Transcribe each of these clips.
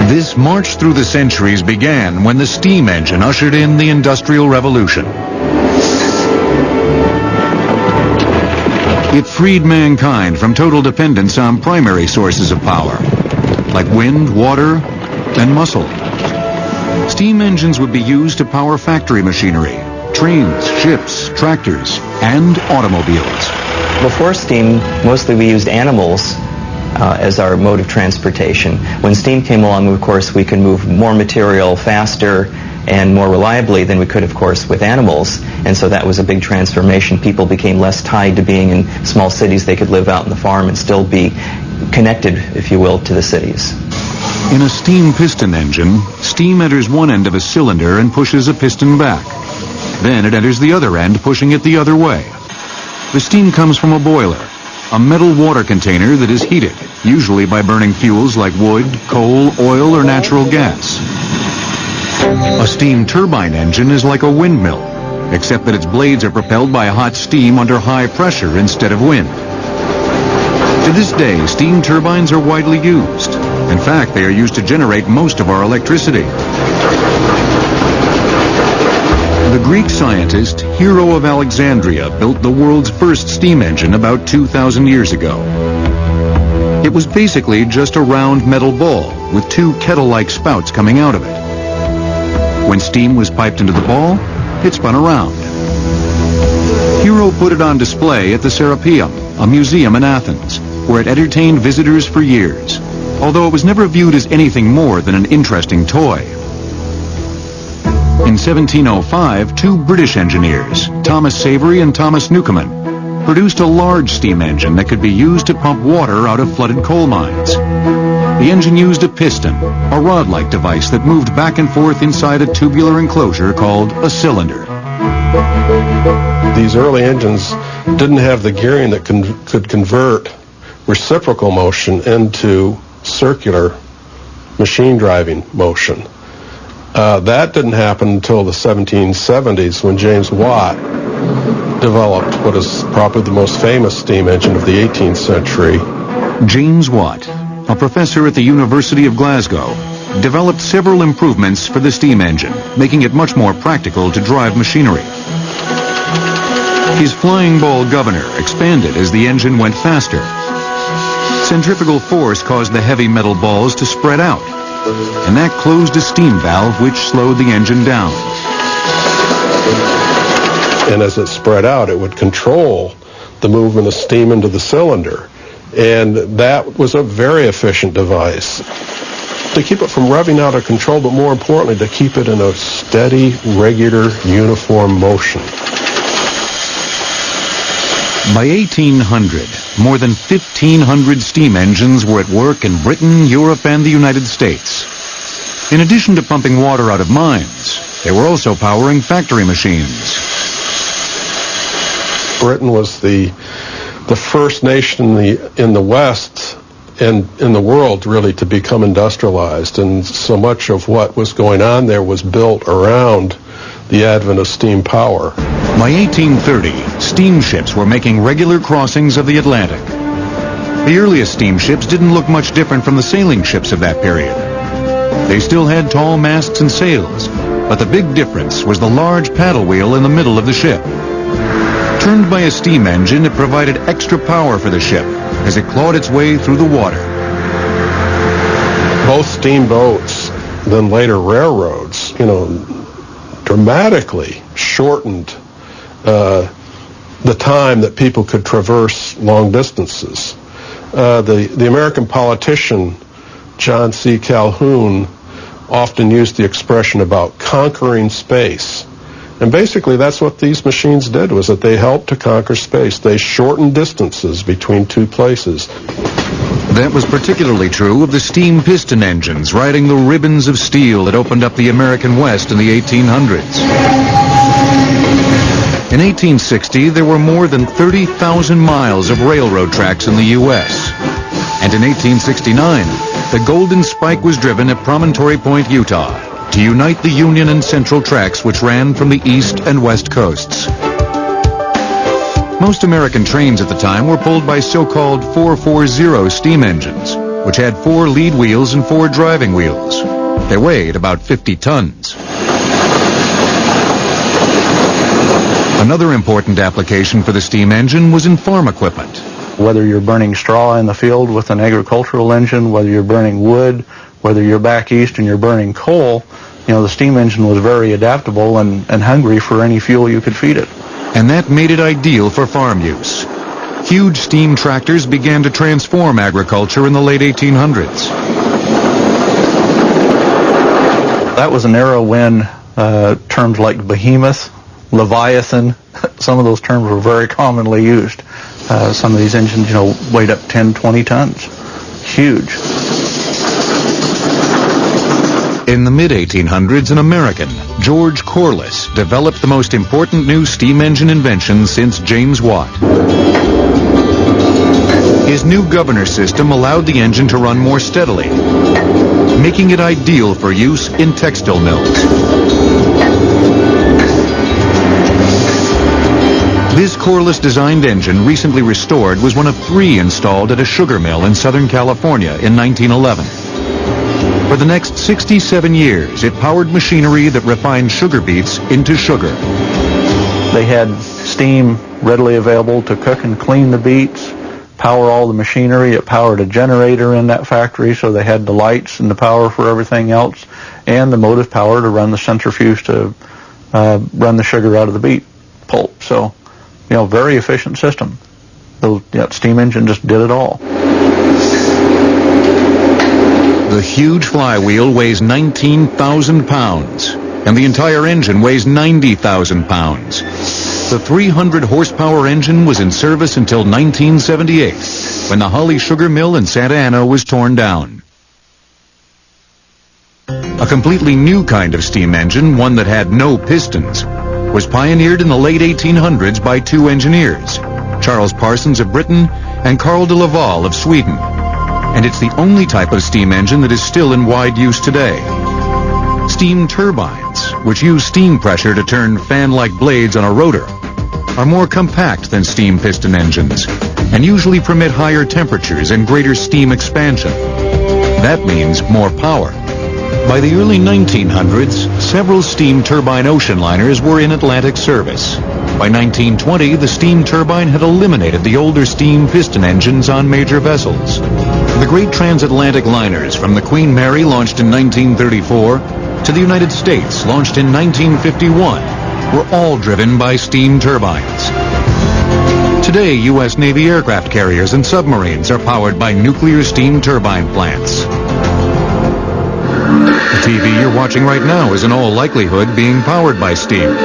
This march through the centuries began when the steam engine ushered in the Industrial Revolution. It freed mankind from total dependence on primary sources of power, like wind, water, and muscle. Steam engines would be used to power factory machinery, trains, ships, tractors, and automobiles. Before steam, mostly we used animals as our mode of transportation. When steam came along, of course, we could move more material faster and more reliably than we could, of course, with animals. And so that was a big transformation. People became less tied to being in small cities. They could live out in the farm and still be connected, if you will, to the cities. In a steam piston engine, steam enters one end of a cylinder and pushes a piston back. Then it enters the other end, pushing it the other way. The steam comes from a boiler, a metal water container that is heated, usually by burning fuels like wood, coal, oil, or natural gas. A steam turbine engine is like a windmill, except that its blades are propelled by hot steam under high pressure instead of wind. To this day, steam turbines are widely used. In fact, they are used to generate most of our electricity. The Greek scientist Hero of Alexandria built the world's first steam engine about 2,000 years ago. It was basically just a round metal ball with two kettle-like spouts coming out of it. When steam was piped into the ball, it spun around. Hero put it on display at the Serapeum, a museum in Athens, where it entertained visitors for years, although it was never viewed as anything more than an interesting toy. In 1705, two British engineers, Thomas Savery and Thomas Newcomen, produced a large steam engine that could be used to pump water out of flooded coal mines. The engine used a piston, a rod-like device that moved back and forth inside a tubular enclosure called a cylinder. These early engines didn't have the gearing that could convert reciprocal motion into circular machine driving motion. That didn't happen until the 1770s when James Watt developed what is probably the most famous steam engine of the 18th century. James Watt, a professor at the University of Glasgow, developed several improvements for the steam engine, making it much more practical to drive machinery. His flying ball governor expanded as the engine went faster. Centrifugal force caused the heavy metal balls to spread out, and that closed a steam valve which slowed the engine down. And as it spread out, it would control the movement of steam into the cylinder. And that was a very efficient device to keep it from revving out of control, but more importantly, to keep it in a steady, regular, uniform motion. By 1800, more than 1,500 steam engines were at work in Britain, Europe, and the United States. In addition to pumping water out of mines, they were also powering factory machines. Britain was the first nation in the West and in the world really to become industrialized, and so much of what was going on there was built around the advent of steam power. By 1830, steamships were making regular crossings of the Atlantic. The earliest steamships didn't look much different from the sailing ships of that period. They still had tall masts and sails, but the big difference was the large paddle wheel in the middle of the ship. Turned by a steam engine, it provided extra power for the ship as it clawed its way through the water. Both steamboats, then later railroads, dramatically shortened the time that people could traverse long distances. The American politician John C. Calhoun often used the expression about conquering space. And basically that's what these machines did, was that they helped to conquer space. They shortened distances between two places. That was particularly true of the steam piston engines riding the ribbons of steel that opened up the American West in the 1800s. In 1860, there were more than 30,000 miles of railroad tracks in the U.S. And in 1869, the Golden Spike was driven at Promontory Point, Utah, to unite the Union and Central tracks which ran from the east and west coasts. Most American trains at the time were pulled by so-called 440 steam engines, which had 4 lead wheels and 4 driving wheels. They weighed about 50 tons. Another important application for the steam engine was in farm equipment. Whether you're burning straw in the field with an agricultural engine, whether you're burning wood, whether you're back east and you're burning coal, the steam engine was very adaptable and hungry for any fuel you could feed it. And that made it ideal for farm use. Huge steam tractors began to transform agriculture in the late 1800s. That was an era when terms like behemoth, Leviathan, some of those terms were very commonly used. Some of these engines, weighed up 10, 20 tons. Huge. In the mid-1800s, an American, George Corliss, developed the most important new steam engine invention since James Watt. His new governor system allowed the engine to run more steadily, making it ideal for use in textile mills. This Corliss-designed engine, recently restored, was one of 3 installed at a sugar mill in Southern California in 1911. For the next 67 years, it powered machinery that refined sugar beets into sugar. They had steam readily available to cook and clean the beets, power all the machinery. It powered a generator in that factory, so they had the lights and the power for everything else, and the motive power to run the centrifuge to run the sugar out of the beet pulp. So, very efficient system. The steam engine just did it all. The huge flywheel weighs 19,000 pounds, and the entire engine weighs 90,000 pounds. The 300 horsepower engine was in service until 1978, when the Holly Sugar Mill in Santa Ana was torn down. A completely new kind of steam engine, one that had no pistons, was pioneered in the late 1800s by 2 engineers, Charles Parsons of Britain and Carl de Laval of Sweden. And it's the only type of steam engine that is still in wide use today. Steam turbines, which use steam pressure to turn fan-like blades on a rotor, are more compact than steam piston engines and usually permit higher temperatures and greater steam expansion. That means more power. By the early 1900s, several steam turbine ocean liners were in Atlantic service. By 1920, the steam turbine had eliminated the older steam piston engines on major vessels. The great transatlantic liners from the Queen Mary, launched in 1934, to the United States, launched in 1951, were all driven by steam turbines. Today, U.S. Navy aircraft carriers and submarines are powered by nuclear steam turbine plants. The TV you're watching right now is in all likelihood being powered by steam.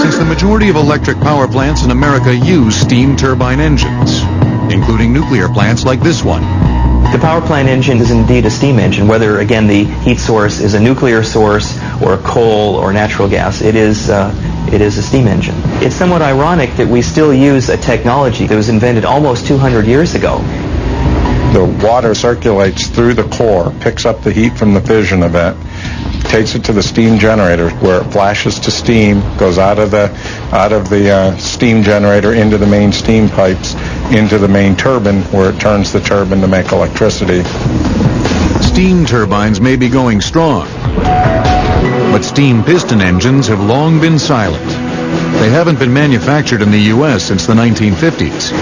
Since the majority of electric power plants in America use steam turbine engines, including nuclear plants like this one. The power plant engine is indeed a steam engine, whether, again, the heat source is a nuclear source or a coal or natural gas. It is a steam engine. It's somewhat ironic that we still use a technology that was invented almost 200 years ago. The water circulates through the core, picks up the heat from the fission event, takes it to the steam generator where it flashes to steam, goes out of the steam generator into the main steam pipes, into the main turbine where it turns the turbine to make electricity. Steam turbines may be going strong, but steam piston engines have long been silent. They haven't been manufactured in the U.S. since the 1950s.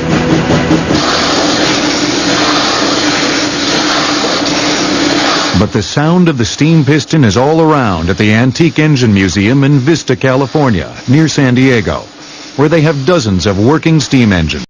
But the sound of the steam piston is all around at the Antique Engine Museum in Vista, California, near San Diego, where they have dozens of working steam engines.